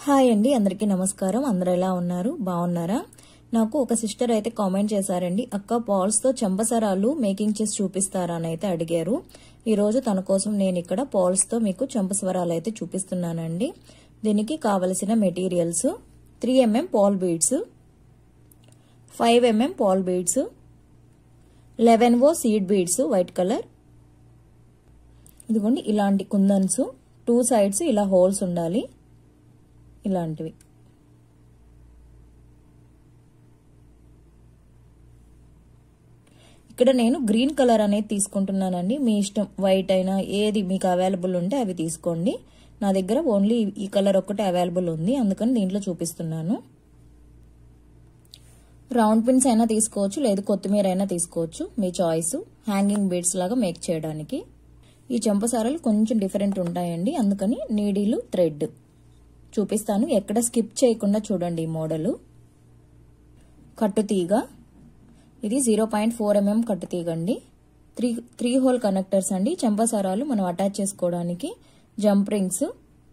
Hi అండి, అందరికీ నమస్కారం. అందరూ ఎలా ఉన్నారు? బాగున్నారా? నాకు ఒక సిస్టర్ అయితే కామెంట్ చేశారండి, అక్క పాల్స్ తో చెంపసరాలు మేకింగ్ చేసి చూపిస్తారా అని అయితే అడిగారు. ఈ రోజు తన కోసం నేను ఇక్కడ పాల్స్ తో మీకు చెంపస్వరాలు అయితే చూపిస్తున్నానండి. దీనికి కావలసిన materials 3 mm pearl beads, 5 mm pearl beads, 11 seed beads white colour. ఇదిగోండి ఇలాంటి కుందన్స్, 2 సైడ్స్ ఇలా హోల్స్ ఉండాలి, ఇలాంటివి. ఇక్కడ నేను గ్రీన్ కలర్ అనేది తీసుకుంటున్నానండి. మీ ఇష్టం, వైట్ అయినా ఏది మీకు అవైలబుల్ ఉంటే అవి తీసుకోండి. నా దగ్గర ఓన్లీ ఈ కలర్ ఒక్కటే అవైలబుల్ ఉంది, అందుకని దీంట్లో చూపిస్తున్నాను. రౌండ్ పిన్స్ అయినా తీసుకోవచ్చు, లేదు కొత్తిమీర అయినా తీసుకోవచ్చు, మీ చాయిస్. హ్యాంగింగ్ బీడ్స్ లాగా మేక్ చేయడానికి. ఈ చెంపసారలు కొంచెం డిఫరెంట్ ఉంటాయండి, అందుకని నీడిలు థ్రెడ్ చూపిస్తాను. ఎక్కడ స్కిప్ చేయకుండా చూడండి. ఈ మోడల్ కట్టుతీగ, ఇది 0.4 mm కట్టుతీగ అండి. 3 హోల్ కనెక్టర్స్ అండి. చెంపసారాలు మనం అటాచ్ చేసుకోవడానికి, జంప్ రింగ్స్,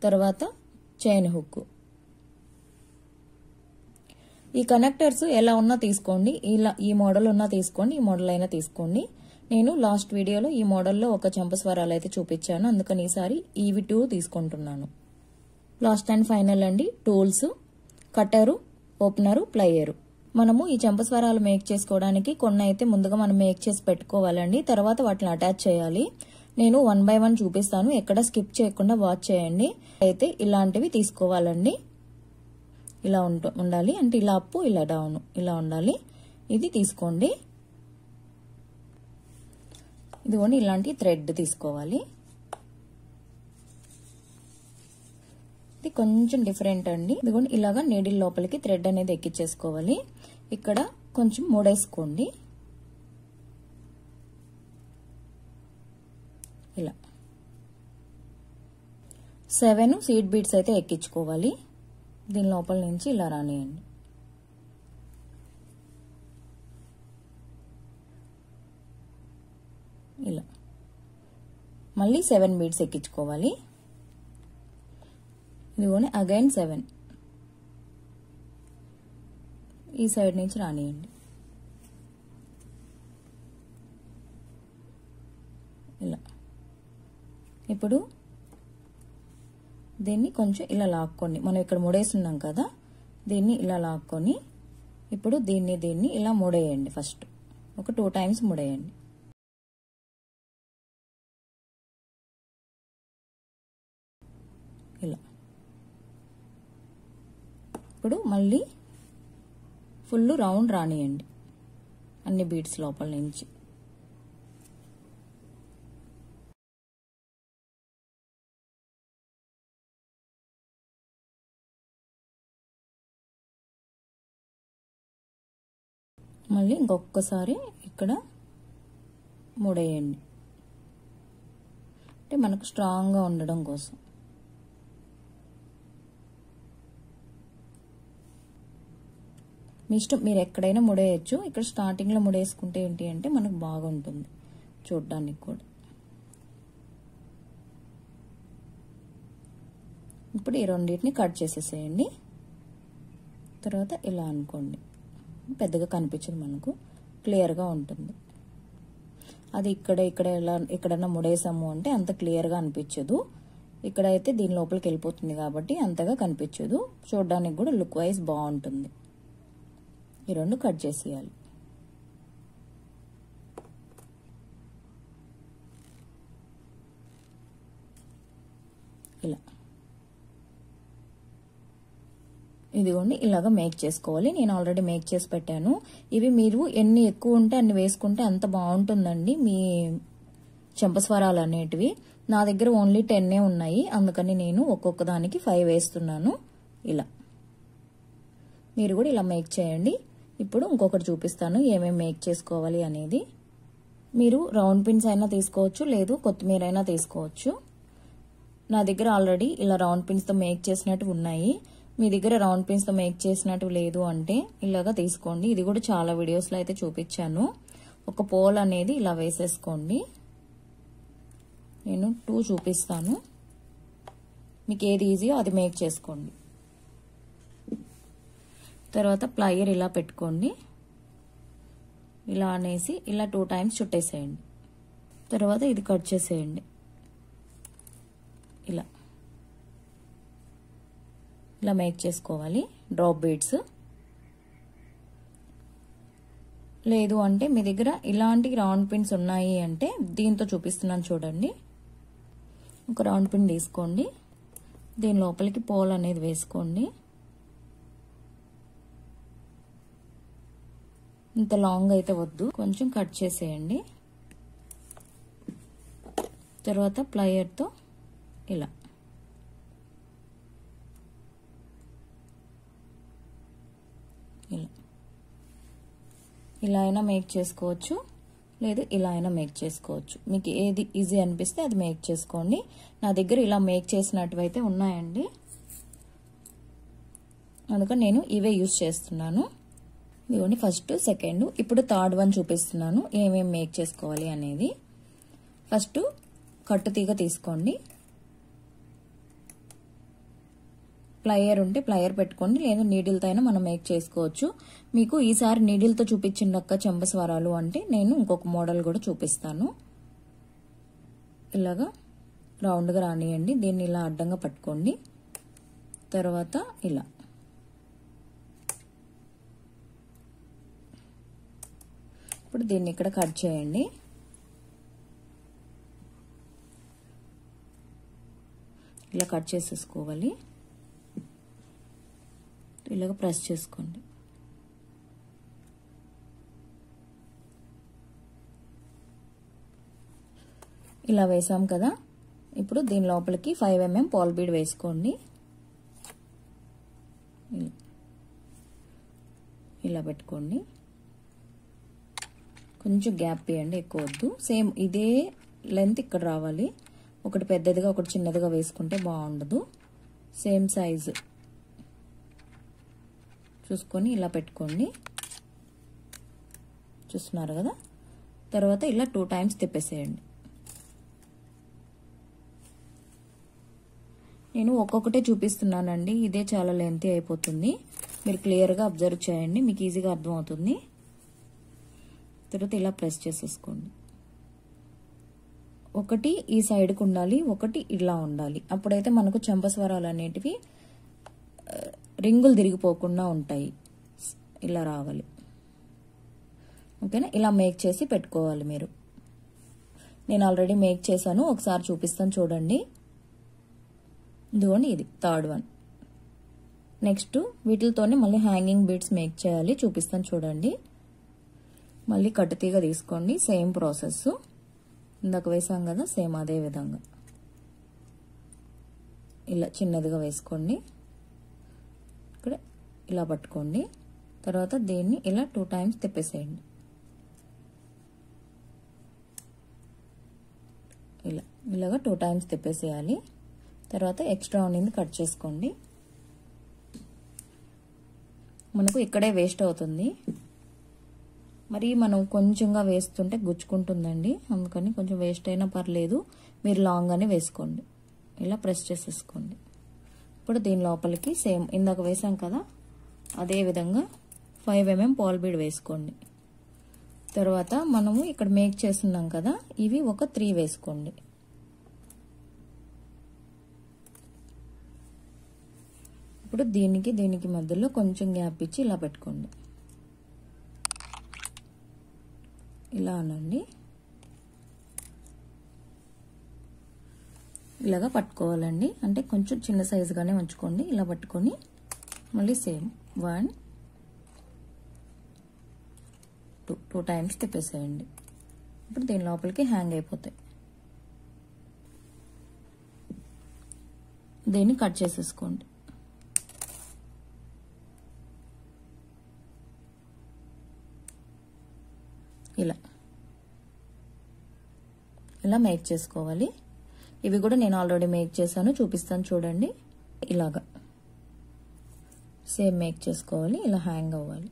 తర్వాత చైన్ హుక్. ఈ కనెక్టర్స్ ఎలా ఉన్నా తీసుకోండి, ఇలా ఈ మోడల్ ఉన్నా తీసుకోండి, ఈ మోడల్ అయినా తీసుకోండి. నేను లాస్ట్ వీడియోలో ఈ మోడల్లో ఒక చెంపస్వరాలు అయితే చూపించాను, అందుకని ఈసారి ఇవి 2 తీసుకుంటున్నాను. లాస్ట్ అండ్ ఫైనల్ అండి, టూల్స్, కట్టరు, ఓపెనరు, ప్లయరు. మనము ఈ చెంపస్వరాలు మేక్ చేసుకోవడానికి కొన్ని అయితే ముందుగా మనం మేక్ చేసి పెట్టుకోవాలండి, తర్వాత వాటిని అటాచ్ చేయాలి. నేను 1 by 1 చూపిస్తాను, ఎక్కడ స్కిప్ చేయకుండా వాచ్ చేయండి. అయితే ఇలాంటివి తీసుకోవాలండి, ఇలా ఉండాలి, అంటే ఇలా అప్పు ఇలా డౌన్ ఇలా ఉండాలి. ఇది తీసుకోండి. ఇదిగోండి ఇలాంటి థ్రెడ్ తీసుకోవాలి. ఇది కొంచెం డిఫరెంట్ అండి. ఇదిగోండి ఇలాగా నీడిల్ లోపలికి థ్రెడ్ అనేది ఎక్కించేసుకోవాలి. ఇక్కడ కొంచెం ముడేసుకోండి, ఇలా 7 సీడ్ బీడ్స్ అయితే ఎక్కించుకోవాలి. దీని లోపల నుంచి ఇలా రానియండి. ఇలా మళ్ళీ 7 బీడ్స్ ఎక్కించుకోవాలి. ఇదిగోని అగైన్ 7 ఈ సైడ్ నుంచి రానియండి. ఇలా ఇప్పుడు దీన్ని కొంచెం ఇలా లాక్కోండి. మనం ఇక్కడ ముడేస్తున్నాం కదా, దీన్ని ఇలా లాక్కొని ఇప్పుడు దీన్ని ఇలా ముడేయండి. ఫస్ట్ ఒక 2 times ముడేయండి. ఇలా ఇప్పుడు మళ్ళీ ఫుల్ రౌండ్ రానియండి అన్ని బీడ్స్ లోపల నుంచి. మళ్ళీ ఇంకొకసారి ఇక్కడ ముడేయండి, అంటే మనకు స్ట్రాంగ్గా ఉండడం కోసం. మీ ఇష్టం, మీరు ఎక్కడైనా ముడేయచ్చు. ఇక్కడ స్టార్టింగ్లో ముడేసుకుంటే ఏంటి అంటే మనకు బాగుంటుంది చూడడానికి కూడా. ఇప్పుడు ఈ రెండింటిని కట్ చేసేసేయండి. తర్వాత ఇలా అనుకోండి, పెద్దగా కనిపించదు, మనకు క్లియర్గా ఉంటుంది. అది ఇక్కడ ఎక్కడన్నా ముడేసాము అంటే అంత క్లియర్గా అనిపించదు. ఇక్కడైతే దీని లోపలికి వెళ్ళిపోతుంది కాబట్టి అంతగా కనిపించదు, చూడడానికి కూడా లుక్ వైజ్ బాగుంటుంది. ఈ 2 కట్ చేసేయాలి. ఇలా ఇదిగోండి ఇలాగా మేక్ చేసుకోవాలి. నేను ఆల్రెడీ మేక్ చేసి పెట్టాను. ఇవి మీరు ఎన్ని ఎక్కువ ఉంటే అన్ని వేసుకుంటే అంత బాగుంటుందండి మీ చెంపస్వరాలు అనేటివి. నా దగ్గర ఓన్లీ 10 ఉన్నాయి, అందుకని నేను ఒక్కొక్క దానికి 5 వేస్తున్నాను. ఇలా మీరు కూడా ఇలా మేక్ చేయండి. ఇప్పుడు ఇంకొకటి చూపిస్తాను ఏమేమి మేక్ చేసుకోవాలి అనేది. మీరు రౌండ్ పిన్స్ అయినా తీసుకోవచ్చు, లేదు కొత్తిమీర అయినా తీసుకోవచ్చు. నా దగ్గర ఆల్రెడీ ఇలా రౌండ్ పిన్స్తో మేక్ చేసినట్టు ఉన్నాయి. మీ దగ్గర రౌండ్ పిన్స్తో మేక్ చేసినట్టు లేదు అంటే ఇలాగా తీసుకోండి. ఇది కూడా చాలా వీడియోస్లో అయితే చూపించాను. ఒక పోల్ అనేది ఇలా వేసేసుకోండి. నేను 2 చూపిస్తాను, మీకు ఏది ఈజీయో అది మేక్ చేసుకోండి. తర్వాత ప్లయర్ ఇలా పెట్టుకోండి, ఇలా అనేసి ఇలా 2 టైమ్స్ చుట్టేసేయండి. తర్వాత ఇది కట్ చేసేయండి. ఇలా ఇలా మేక్ చేసుకోవాలి డ్రాప్ బీడ్స్. లేదు అంటే మీ దగ్గర ఇలాంటి రౌండ్ పిన్స్ ఉన్నాయి అంటే దీంతో చూపిస్తున్నాను చూడండి. ఒక రౌండ్ పిన్ తీసుకోండి, దీని లోపలికి పోల్ అనేది వేసుకోండి. ఇంత లాంగ్ అయితే వద్దు, కొంచెం కట్ చేసేయండి. తర్వాత ప్లయర్తో ఇలా ఇలా అయినా మేక్ చేసుకోవచ్చు, లేదు ఇలా అయినా మేక్ చేసుకోవచ్చు. మీకు ఏది ఈజీ అనిపిస్తే అది మేక్ చేసుకోండి. నా దగ్గర ఇలా మేక్ చేసినట్టువైతే ఉన్నాయండి, అందుకని నేను ఇవే యూజ్ చేస్తున్నాను. ఇదిగోండి ఫస్ట్, సెకండ్, ఇప్పుడు థర్డ్ వన్ చూపిస్తున్నాను ఏమేమి మేక్ చేసుకోవాలి అనేది. ఫస్ట్ కట్టు తీగ తీసుకోండి, ప్లయర్ ఉంటే ప్లయర్ పెట్టుకోండి, లేదా నీడిల్తో అయినా మనం మేక్ చేసుకోవచ్చు. మీకు ఈసారి నీడిల్తో చూపించిందక్క చెంపస్వరాలు అంటే నేను ఇంకొక మోడల్ కూడా చూపిస్తాను. ఇలాగా రౌండ్గా రానియండి, దీన్ని ఇలా అడ్డంగా పట్టుకోండి. తర్వాత ఇలా ఇప్పుడు దీన్ని ఇక్కడ కట్ చేయండి. ఇలా కట్ చేసేసుకోవాలి, ఇలాగ ప్రెస్ చేసుకోండి. ఇలా వేసాం కదా, ఇప్పుడు దీని లోపలికి 5 mm పాల్ బీడ్ వేసుకోండి. ఇలా పెట్టుకోండి, కొంచెం గ్యాప్ ఇవ్వండి, ఎక్కువ వద్దు. సేమ్ ఇదే లెంత్ ఇక్కడ రావాలి, ఒకటి పెద్దదిగా ఒకటి చిన్నదిగా వేసుకుంటే బాగుండదు. సేమ్ సైజు చూసుకొని ఇలా పెట్టుకోండి, చూస్తున్నారు కదా. తర్వాత ఇలా 2 టైమ్స్ తిప్పేసేయండి. నేను ఒక్కొక్కటే చూపిస్తున్నానండి, ఇదే చాలా లెంతీ అయిపోతుంది. మీరు క్లియర్గా అబ్జర్వ్ చేయండి, మీకు ఈజీగా అర్థమవుతుంది. తర్వాత ఇలా ప్రెస్ చేసేసుకోండి. ఒకటి ఈ సైడ్కి ఉండాలి, ఒకటి ఇలా ఉండాలి, అప్పుడైతే మనకు చెంపస్వరాలు అనేటివి రింగులు తిరిగిపోకుండా ఉంటాయి. ఇలా రావాలి, ఓకేనా. ఇలా మేక్ చేసి పెట్టుకోవాలి మీరు. నేను ఆల్రెడీ మేక్ చేశాను, ఒకసారి చూపిస్తాను చూడండి. ఇదిగోండి, ఇది థర్డ్ వన్. నెక్స్ట్ వీటితోనే మళ్ళీ హ్యాంగింగ్ బీడ్స్ మేక్ చేయాలి, చూపిస్తాను చూడండి. మళ్ళీ కట్టుతీగ తీసుకోండి, సేమ్ ప్రాసెస్ ఇందాక వేసాం కదా, సేమ్ అదే విధంగా ఇలా చిన్నదిగా వేసుకోండి. ఇక్కడ ఇలా పట్టుకోండి, తర్వాత దీన్ని ఇలా 2 టైమ్స్ తిప్పేసేయండి. ఇలాగా 2 టైమ్స్ తిప్పేసేయాలి. తర్వాత ఎక్స్ట్రా ఉన్నది కట్ చేసుకోండి. మనకు ఇక్కడే వేస్ట్ అవుతుంది, మరి మనం కొంచెంగా వేస్తుంటే గుచ్చుకుంటుందండి, అందుకని కొంచెం వేస్ట్ అయినా పర్లేదు, మీరు లాంగ్గానే వేసుకోండి. ఇలా ప్రెస్ చేసేసుకోండి. ఇప్పుడు దీని లోపలికి సేమ్ ఇందాక వేసాం కదా, అదే విధంగా 5 mm పాల్ బీడ్ వేసుకోండి. తర్వాత మనము ఇక్కడ మేక్ చేస్తున్నాం కదా, ఇవి ఒక 3 వేసుకోండి. ఇప్పుడు దీనికి మధ్యలో కొంచెం గ్యాప్ ఇచ్చి ఇలా పెట్టుకోండి. ఇలా అనండి, ఇలాగా పట్టుకోవాలండి, అంటే కొంచెం చిన్న సైజుగానే ఉంచుకోండి. ఇలా పట్టుకొని మళ్ళీ సేమ్ 1 2 టైమ్స్ తిప్పేసేయండి. ఇప్పుడు దీని లోపలికి హ్యాంగ్ అయిపోతాయి. దీన్ని కట్ చేసేసుకోండి. ఇలా మేక్ చేసుకోవాలి. ఇవి కూడా నేను ఆల్రెడీ మేక్ చేశాను, చూపిస్తాను చూడండి. ఇలాగా సేమ్ మేక్ చేసుకోవాలి, ఇలా హ్యాంగ్ అవ్వాలి.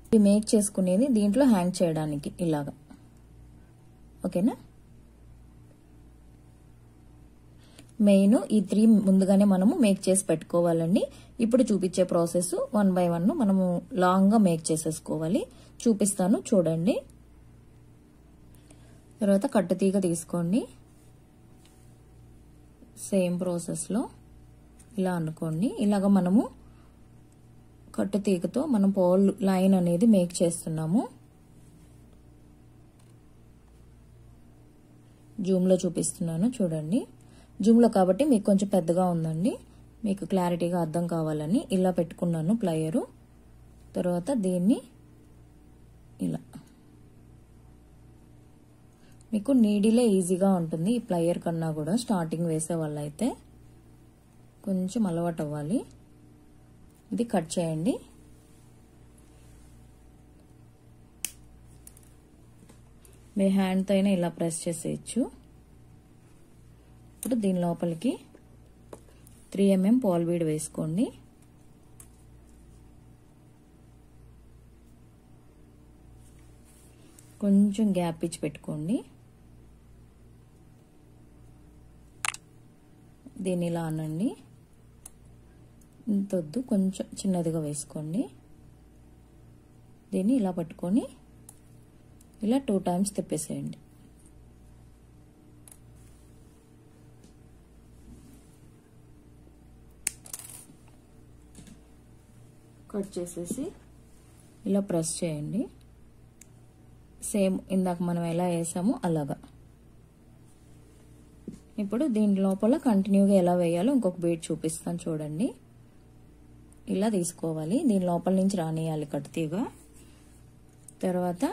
ఇది మేక్ చేసుకునేది దీంట్లో హ్యాంగ్ చేయడానికి ఇలాగా, ఓకేనా. మెయిన్ ఈ 3 ముందుగానే మనము మేక్ చేసి పెట్టుకోవాలండి. ఇప్పుడు చూపించే ప్రాసెస్ 1 బై 1 మనము లాంగ్ గా మేక్ చేసేసుకోవాలి. చూపిస్తాను చూడండి. తర్వాత కట్టుతీగ తీసుకోండి. సేమ్ ప్రాసెస్ లో ఇలా అనుకోండి. ఇలాగ మనము కట్టుతీగతో మనం పోల్ లైన్ అనేది మేక్ చేస్తున్నాము. జూమ్ లో చూపిస్తున్నాను చూడండి. జూమ్ లో కాబట్టి మీకు కొంచెం పెద్దగా ఉందండి. మీకు క్లారిటీగా అర్థం కావాలని ఇలా పెట్టుకున్నాను ప్లయరు. తర్వాత దీన్ని ఇలా మీకు నీడిలే ఈజీగా ఉంటుంది ఈ ప్లయర్ కన్నా కూడా. స్టార్టింగ్ వేసే వాళ్ళైతే కొంచెం అలవాటు అవ్వాలి. ఇది కట్ చేయండి. మీ హ్యాండ్తో అయినా ఇలా ప్రెస్ చేసేయచ్చు. ఇప్పుడు దీని లోపలికి 3 mm పాల్ బీడ్ వేసుకోండి. కొంచెం గ్యాప్ ఇచ్చి పెట్టుకోండి. దీన్ని ఇలా అనండి. ఇంతొద్దు, కొంచెం చిన్నదిగా వేసుకోండి. దీన్ని ఇలా పట్టుకొని ఇలా 2 times తిప్పేసేయండి. కట్ చేసేసి ఇలా ప్రెస్ చేయండి. సేమ్ ఇందాక మనం ఎలా వేసామో అలాగా. ఇప్పుడు దీని లోపల కంటిన్యూగా ఎలా వేయాలో ఇంకొక బీట్ చూపిస్తాను చూడండి. ఇలా తీసుకోవాలి. దీని లోపల నుంచి రానియాలి కట్టుతీగ. తర్వాత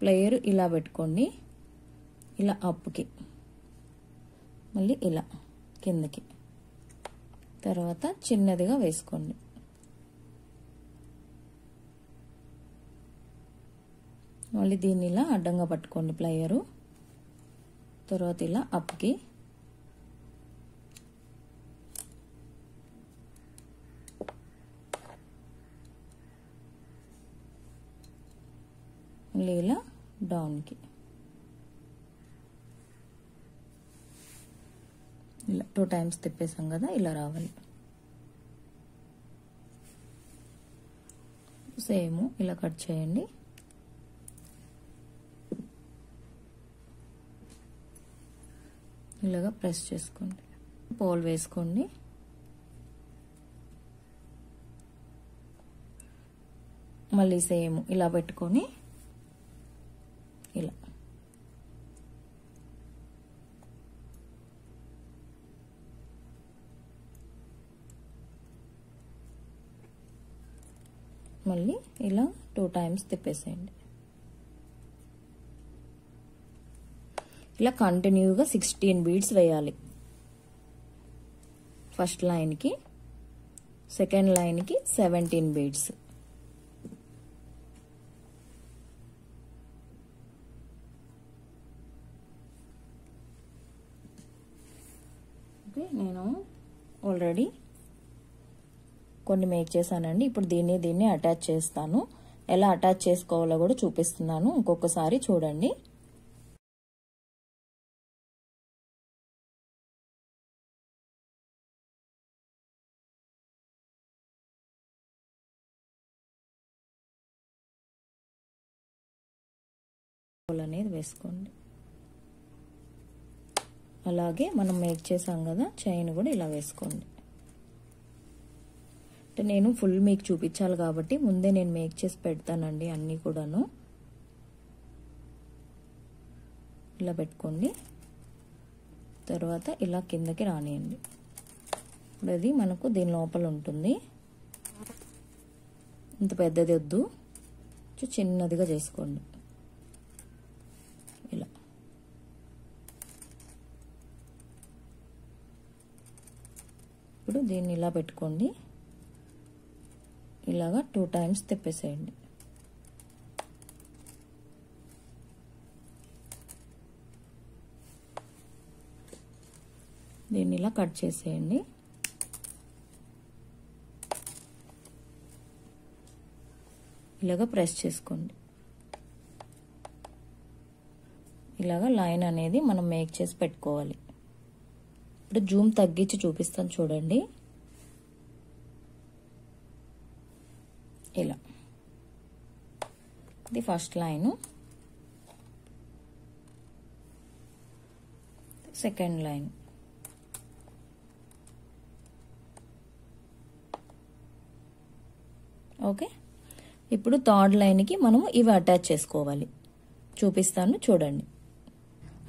ప్లేయర్ ఇలా పెట్టుకోండి. ఇలా అప్కి, మళ్ళీ ఇలా కిందకి. తర్వాత చిన్నదిగా వేసుకోండి. మళ్ళీ దీన్ని ఇలా అడ్డంగా పట్టుకోండి ప్లేయరు. తర్వాత ఇలా అప్కి, మళ్ళీ ఇలా డౌన్కి, ఇలా 2 times తిప్పేసాం కదా, ఇలా రావాలి. సేమ్ ఇలా కట్ చేయండి. ఇలాగా ప్రెస్ చేసుకోండి. పోల్ వేసుకోండి. మళ్ళీ సేమ్ ఇలా పెట్టుకొని ఇలా మళ్ళీ ఇలా 2 times తిప్పేసేయండి. ఇలా కంటిన్యూగా 16 బీడ్స్ వేయాలి. ఫస్ట్ లైన్కి, సెకండ్ లైన్కి 17 బీడ్స్. ఓకే, నేను ఆల్రెడీ కొన్ని మేక్ చేశానండి. ఇప్పుడు దీన్ని అటాచ్ చేస్తాను. ఎలా అటాచ్ చేసుకోవాలో కూడా చూపిస్తున్నాను. ఇంకొకసారి చూడండి. అనేది వేసుకోండి. అలాగే మనం మేక్ చేసాం కదా చైన్ కూడా ఇలా వేసుకోండి. అంటే నేను ఫుల్ మీకు చూపించాలి కాబట్టి ముందే నేను మేక్ చేసి పెడతానండి అన్నీ కూడాను. ఇలా పెట్టుకోండి. తర్వాత ఇలా కిందకి రానియండి. ఇప్పుడు అది మనకు దీని లోపల ఉంటుంది. ఇంత పెద్దది వద్దు, చిన్నదిగా చేసుకోండి. ఇలా ఇప్పుడు దీన్ని ఇలా పెట్టుకోండి. ఇలాగా 2 times తిప్పేసేయండి. దీన్ని ఇలా కట్ చేసేయండి. ఇలాగా ప్రెస్ చేసుకోండి. ఇలాగా లైన్ అనేది మనం మేక్ చేసి పెట్టుకోవాలి. ఇప్పుడు జూమ్ తగ్గించి చూపిస్తాను చూడండి. ఇలా ఇది first line, second line, okay. ఇప్పుడు థర్డ్ లైన్కి మనము ఇవి అటాచ్ చేసుకోవాలి. చూపిస్తాను చూడండి.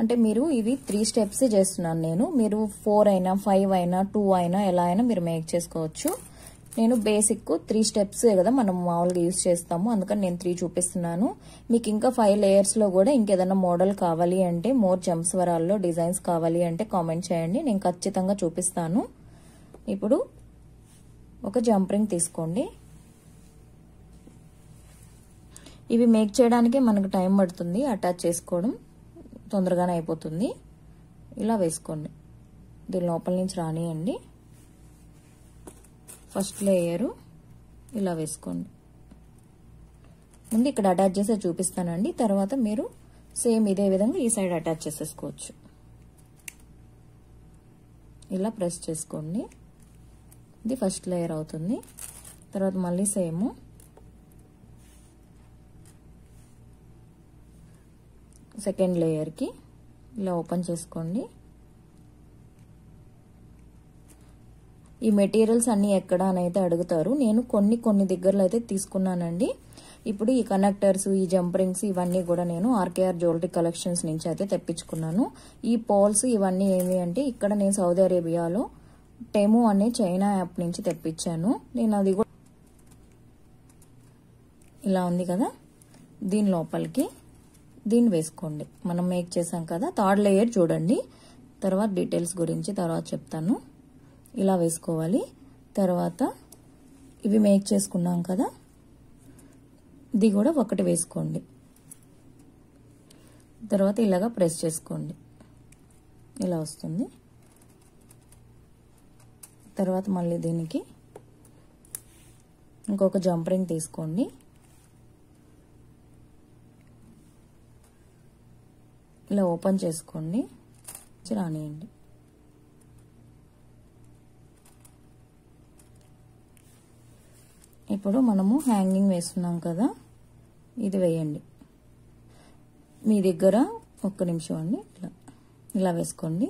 అంటే మీరు ఇవి 3 స్టెప్స్ చేస్తున్నాను నేను. మీరు 4 అయినా 5 అయినా 2 అయినా ఎలా అయినా మీరు మేక్ చేసుకోవచ్చు. నేను బేసిక్ 3 స్టెప్స్ కదా మనం మామూలుగా యూజ్ చేస్తాము, అందుకని నేను 3 చూపిస్తున్నాను. మీకు ఇంకా 5 లేయర్స్లో కూడా ఇంకేదైనా మోడల్ కావాలి అంటే, మోర్ జంప్స్వరాల్లో డిజైన్స్ కావాలి అంటే కామెంట్ చేయండి, నేను ఖచ్చితంగా చూపిస్తాను. ఇప్పుడు ఒక జంప్ రింగ్ తీసుకోండి. ఇవి మేక్ చేయడానికే మనకు టైం పడుతుంది, అటాచ్ చేసుకోవడం తొందరగానే అయిపోతుంది. ఇలా వేసుకోండి, దీని లోపల నుంచి రానియండి. ఫస్ట్ లేయరు ఇలా వేసుకోండి. ముందు ఇక్కడ అటాచ్ చేసే చూపిస్తానండి, తర్వాత మీరు సేమ్ ఇదే విధంగా ఈ సైడ్ అటాచ్ చేసేసుకోవచ్చు. ఇలా ప్రెస్ చేసుకోండి. ఇది ఫస్ట్ లేయర్ అవుతుంది. తర్వాత మళ్ళీ సేమ్ సెకండ్ లేయర్కి ఇలా ఓపెన్ చేసుకోండి. ఈ మెటీరియల్స్ అన్నీ ఎక్కడ అని అయితే అడుగుతారు. నేను కొన్ని దగ్గరలో అయితే తీసుకున్నానండి. ఇప్పుడు ఈ కనెక్టర్స్, ఈ జంప్ రింగ్స్ ఇవన్నీ కూడా నేను ఆర్కేఆర్ జ్యువెలరీ కలెక్షన్స్ నుంచి అయితే తెప్పించుకున్నాను. ఈ పోల్స్ ఇవన్నీ ఏమి అంటే ఇక్కడ నేను సౌదీ అరేబియాలో టెము అనే చైనా యాప్ నుంచి తెప్పించాను. నేను అది కూడా ఇలా ఉంది కదా, దీని లోపలికి దీన్ని వేసుకోండి. మనం మేక్ చేసాం కదా, థర్డ్ లేయర్ చూడండి, తర్వాత డీటెయిల్స్ గురించి తర్వాత చెప్తాను. ఇలా వేసుకోవాలి. తర్వాత ఇవి మేక్ చేసుకున్నాం కదా, ఇది కూడా ఒకటి వేసుకోండి. తర్వాత ఇలాగా ప్రెస్ చేసుకోండి, ఇలా వస్తుంది. తర్వాత మళ్ళీ దీనికి ఇంకొక జంప్ రింగ్ తీసుకోండి. ఇలా ఓపెన్ చేసుకోండి, రానియండి. ఇప్పుడు మనము హ్యాంగింగ్ వేస్తున్నాం కదా, ఇది వేయండి. మీ దగ్గర ఒక్క నిమిషం అండి, ఇలా వేసుకోండి.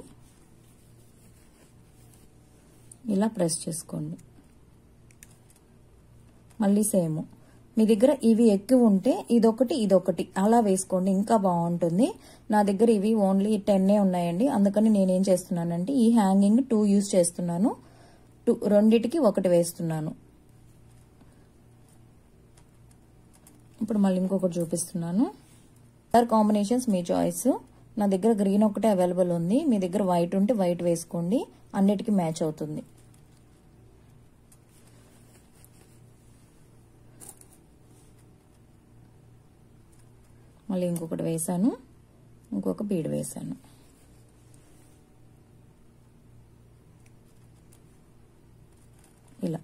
ఇలా ప్రెస్ చేసుకోండి. మళ్ళీ సేమ్ మీ దగ్గర ఇవి ఎక్కువ ఉంటే ఇదొకటి అలా వేసుకోండి, ఇంకా బాగుంటుంది. నా దగ్గర ఇవి ఓన్లీ 10 ఉన్నాయండి, అందుకని నేనేం చేస్తున్నానంటే ఈ హ్యాంగింగ్ 2 యూజ్ చేస్తున్నాను. రెండిటికి ఒకటి వేస్తున్నాను. ఇప్పుడు మళ్ళీ ఇంకొకటి చూపిస్తున్నాను. కలర్ కాంబినేషన్స్ మీ చాయిస్. నా దగ్గర గ్రీన్ ఒకటే అవైలబుల్ ఉంది, మీ దగ్గర వైట్ ఉంటే వైట్ వేసుకోండి, అన్నిటికీ మ్యాచ్ అవుతుంది. మళ్ళీ ఇంకొకటి వేసాను, ఇంకొక బీడ్ వేసాను. ఇలా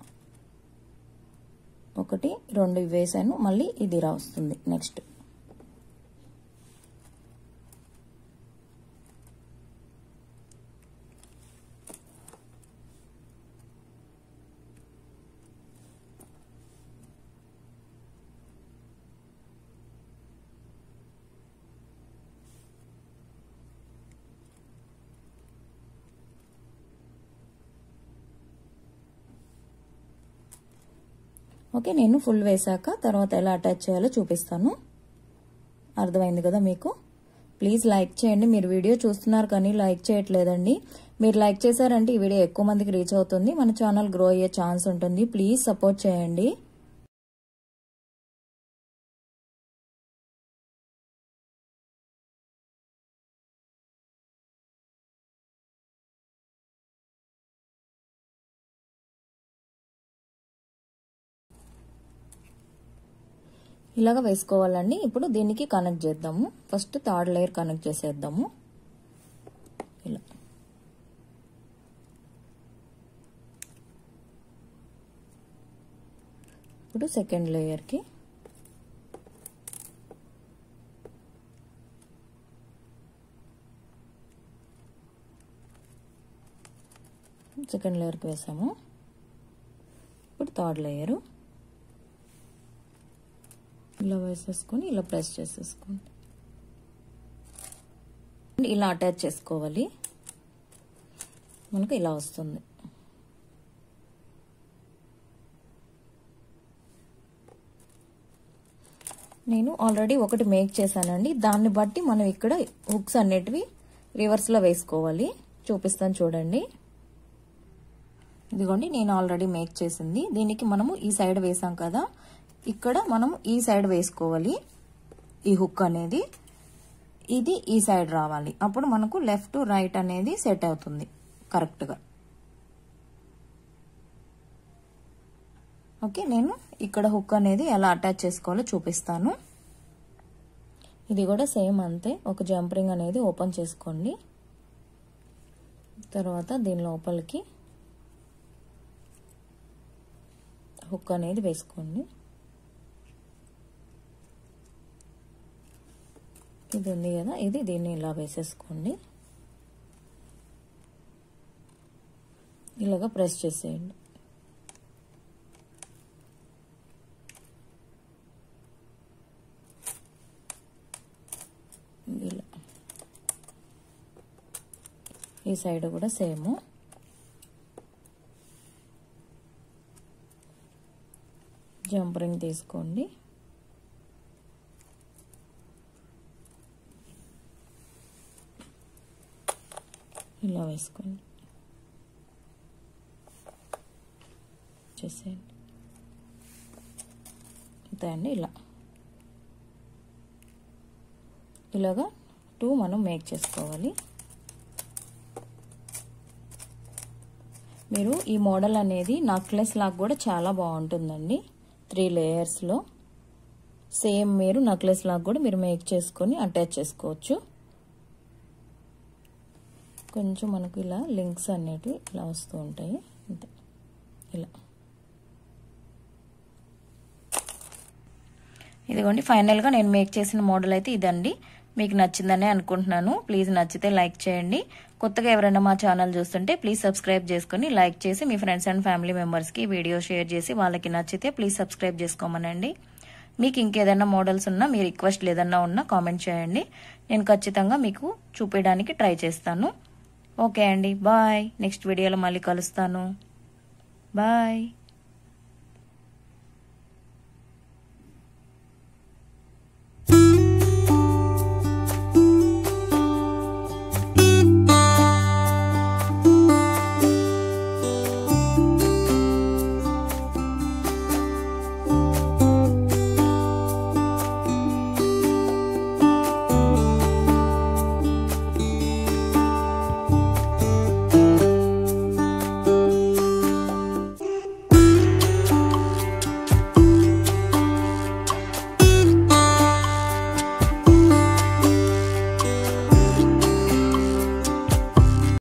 1 2 వేసాను, మళ్ళీ ఇది వస్తుంది నెక్స్ట్. ఓకే, నేను ఫుల్ వేసాక తర్వాత ఎలా అటాచ్ చేయాలో చూపిస్తాను. అర్థమైంది కదా మీకు? ప్లీజ్ లైక్ చేయండి. మీరు వీడియో చూస్తున్నారు కానీ లైక్ చేయట్లేదండి. మీరు లైక్ చేశారంటే ఈ వీడియో ఎక్కువ మందికి రీచ్ అవుతుంది, మన ఛానల్ గ్రో అయ్యే ఛాన్స్ ఉంటుంది. ప్లీజ్ సపోర్ట్ చేయండి. ఇలాగ వేసుకోవాలండి. ఇప్పుడు దీనికి కనెక్ట్ చేద్దాము. ఫస్ట్ థర్డ్ లేయర్ కనెక్ట్ చేసేద్దాము. ఇలా ఇప్పుడు సెకండ్ లేయర్కి సెకండ్ లేయర్కి వేసాము. ఇప్పుడు థర్డ్ లేయరు ఇలా వేసేసుకొని ఇలా ప్రెస్ చేసేసుకోండి. ఇలా అటాచ్ చేసుకోవాలి. మనకు ఇలా వస్తుంది. నేను ఆల్రెడీ ఒకటి మేక్ చేశానండి. దాన్ని బట్టి మనం ఇక్కడ హుక్స్ అనేటివి రివర్స్లో వేసుకోవాలి. చూపిస్తాను చూడండి. ఇదిగోండి నేను ఆల్రెడీ మేక్ చేసింది. దీనికి మనము ఈ సైడ్ వేసాం కదా, ఇక్కడ మనం ఈ సైడ్ వేసుకోవాలి. ఈ హుక్ అనేది ఇది ఈ సైడ్ రావాలి. అప్పుడు మనకు లెఫ్ట్ రైట్ అనేది సెట్ అవుతుంది కరెక్ట్గా. ఓకే, నేను ఇక్కడ హుక్ అనేది ఎలా అటాచ్ చేసుకోవాలో చూపిస్తాను. ఇది కూడా సేమ్ అంతే. ఒక జంప్ రింగ్ అనేది ఓపెన్ చేసుకోండి. తర్వాత దీని లోపలికి హుక్ అనేది వేసుకోండి. ఇది ఉంది కదా, ఇది దీన్ని ఇలా వేసేసుకోండి. ఇలాగా ప్రెస్ చేసేయండి. ఇలా ఈ సైడ్ కూడా సేమ్. జంప్ రింగ్ తీసుకోండి. ఇలా వేసుకోండి. చేసేయండి అంతే అండి. ఇలాగా 2 మనం మేక్ చేసుకోవాలి. మీరు ఈ మోడల్ అనేది నెక్లెస్ లాగా కూడా చాలా బాగుంటుందండి. 3 లేయర్స్లో సేమ్ మీరు నెక్లెస్ లాగా కూడా మీరు మేక్ చేసుకొని అటాచ్ చేసుకోవచ్చు. కొంచెం మనకు ఇలా లింక్స్ అనేటివి ఇలా వస్తూ ఉంటాయి అంతే. ఇలా ఇదిగోండి ఫైనల్గా నేను మేక్ చేసిన మోడల్ అయితే ఇదండి. మీకు నచ్చిందని అనుకుంటున్నాను. ప్లీజ్ నచ్చితే లైక్ చేయండి. కొత్తగా ఎవరైనా మా ఛానల్ చూస్తుంటే ప్లీజ్ సబ్స్క్రైబ్ చేసుకుని లైక్ చేసి మీ ఫ్రెండ్స్ అండ్ ఫ్యామిలీ మెంబర్స్కి వీడియో షేర్ చేసి వాళ్ళకి నచ్చితే ప్లీజ్ సబ్స్క్రైబ్ చేసుకోమనండి. మీకు ఇంకేదైనా మోడల్స్ ఉన్నా మీ రిక్వెస్ట్లు ఏదన్నా ఉన్నా కామెంట్ చేయండి. నేను ఖచ్చితంగా మీకు చూపించడానికి ట్రై చేస్తాను. ఓకే అండి, బాయ్. నెక్స్ట్ వీడియోలో మళ్ళీ కలుస్తాను. బాయ్.